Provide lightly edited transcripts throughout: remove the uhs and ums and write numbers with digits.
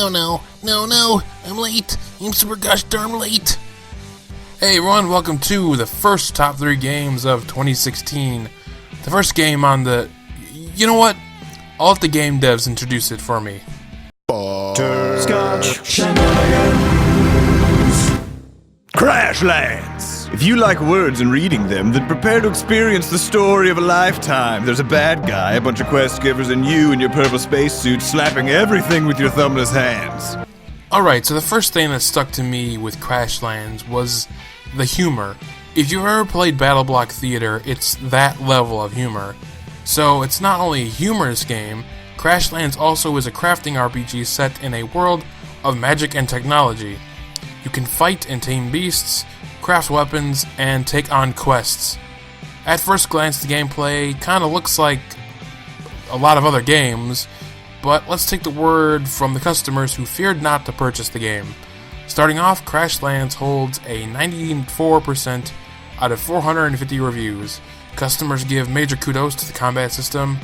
Oh no, I'm late. I'm super gosh darn late. Hey everyone, welcome to the first top 3 games of 2016. The first game on the... You know what? I'll let the game devs introduce it for me. Butterscotch. Shenanigans. Crashlands. If you like words and reading them, then prepare to experience the story of a lifetime. There's a bad guy, a bunch of quest givers, and you in your purple spacesuit slapping everything with your thumbless hands. Alright, so the first thing that stuck to me with Crashlands was the humor. If you've ever played BattleBlock Theater, it's that level of humor. So it's not only a humorous game, Crashlands also is a crafting RPG set in a world of magic and technology. You can fight and tame beasts, craft weapons, and take on quests. At first glance, the gameplay kinda looks like a lot of other games, but let's take the word from the customers who feared not to purchase the game. Starting off, Crashlands holds a 94% out of 450 reviews. Customers give major kudos to the combat system,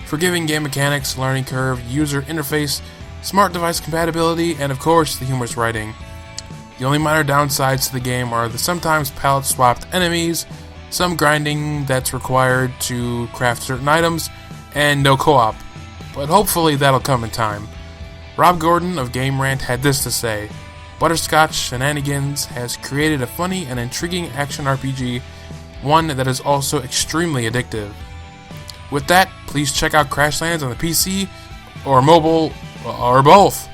forgiving game mechanics, learning curve, user interface, smart device compatibility, and of course, the humorous writing. The only minor downsides to the game are the sometimes palette-swapped enemies, some grinding that's required to craft certain items, and no co-op. But hopefully that'll come in time. Rob Gordon of Game Rant had this to say: Butterscotch Shenanigans has created a funny and intriguing action RPG, one that is also extremely addictive. With that, please check out Crashlands on the PC, or mobile, or both.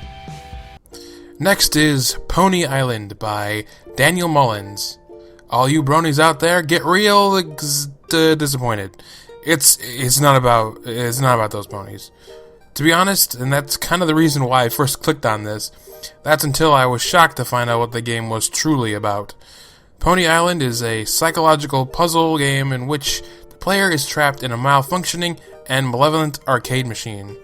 Next is Pony Island by Daniel Mullins. All you bronies out there, get real disappointed. It's not about those ponies. To be honest, and that's kind of the reason why I first clicked on this, that's until I was shocked to find out what the game was truly about. Pony Island is a psychological puzzle game in which the player is trapped in a malfunctioning and malevolent arcade machine.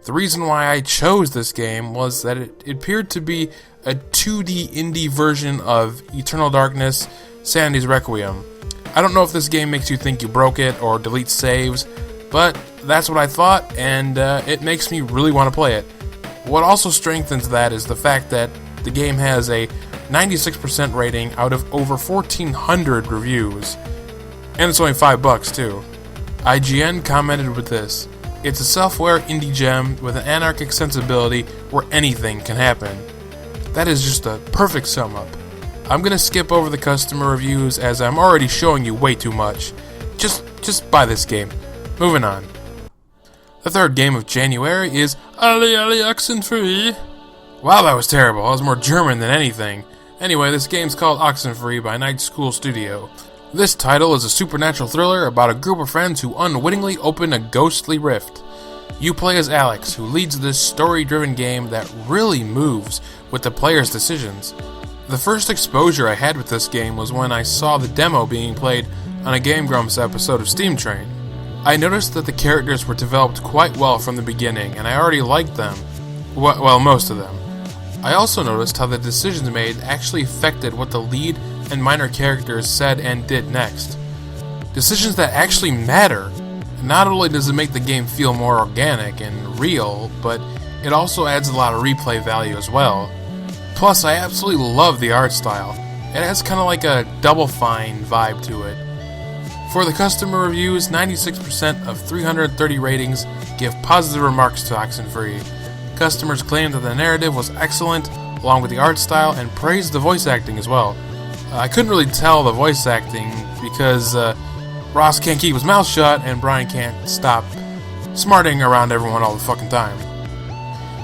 The reason why I chose this game was that it appeared to be a 2D indie version of Eternal Darkness, Sanity's Requiem. I don't know if this game makes you think you broke it or delete saves, but that's what I thought, and it makes me really want to play it. What also strengthens that is the fact that the game has a 96% rating out of over 1,400 reviews, and it's only $5 too. IGN commented with this: "It's a self-aware indie gem with an anarchic sensibility where anything can happen." That is just a perfect sum up. I'm gonna skip over the customer reviews as I'm already showing you way too much. Just buy this game. Moving on. The third game of January is Oxenfree. Wow, that was terrible. That was more German than anything. Anyway, this game's called Oxenfree by Night School Studio. This title is a supernatural thriller about a group of friends who unwittingly open a ghostly rift. You play as Alex, who leads this story-driven game that really moves with the player's decisions. The first exposure I had with this game was when I saw the demo being played on a Game Grumps episode of Steam Train. I noticed that the characters were developed quite well from the beginning, and I already liked them. Well, most of them. I also noticed how the decisions made actually affected what the lead and minor characters said and did next. Decisions that actually matter. Not only does it make the game feel more organic and real, but it also adds a lot of replay value as well. Plus, I absolutely love the art style. It has kind of like a Double Fine vibe to it. For the customer reviews, 96% of 330 ratings give positive remarks to Oxenfree. Customers claim that the narrative was excellent, along with the art style, and praised the voice acting as well. I couldn't really tell the voice acting because Ross can't keep his mouth shut and Brian can't stop smarting around everyone all the fucking time.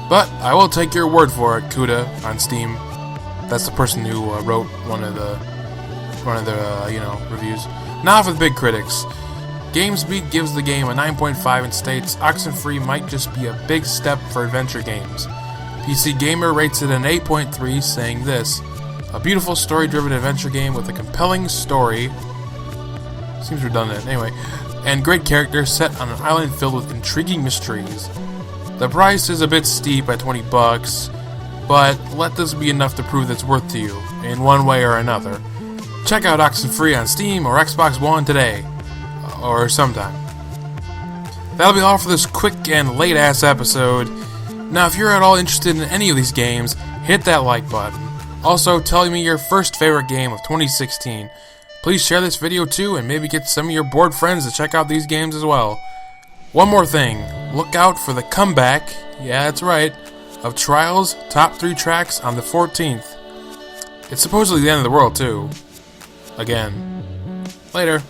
But I will take your word for it, Kuda on Steam. That's the person who wrote one of the reviews. Now for the big critics. GamesBeat gives the game a 9.5 and states Oxenfree might just be a big step for adventure games. PC Gamer rates it an 8.3, saying this: "A beautiful story-driven adventure game with a compelling story," seems redundant, anyway, "and great characters set on an island filled with intriguing mysteries. The price is a bit steep at $20, but let this be enough to prove it's worth to you, in one way or another. Check out Oxenfree on Steam or Xbox One today. Or sometime." That'll be all for this quick and late-ass episode. Now, if you're at all interested in any of these games, hit that like button. Also, tell me your first favorite game of 2016. Please share this video too, and maybe get some of your bored friends to check out these games as well. One more thing, look out for the comeback, yeah that's right, of Trials' top 3 tracks on the 14th. It's supposedly the end of the world too. Again. Later.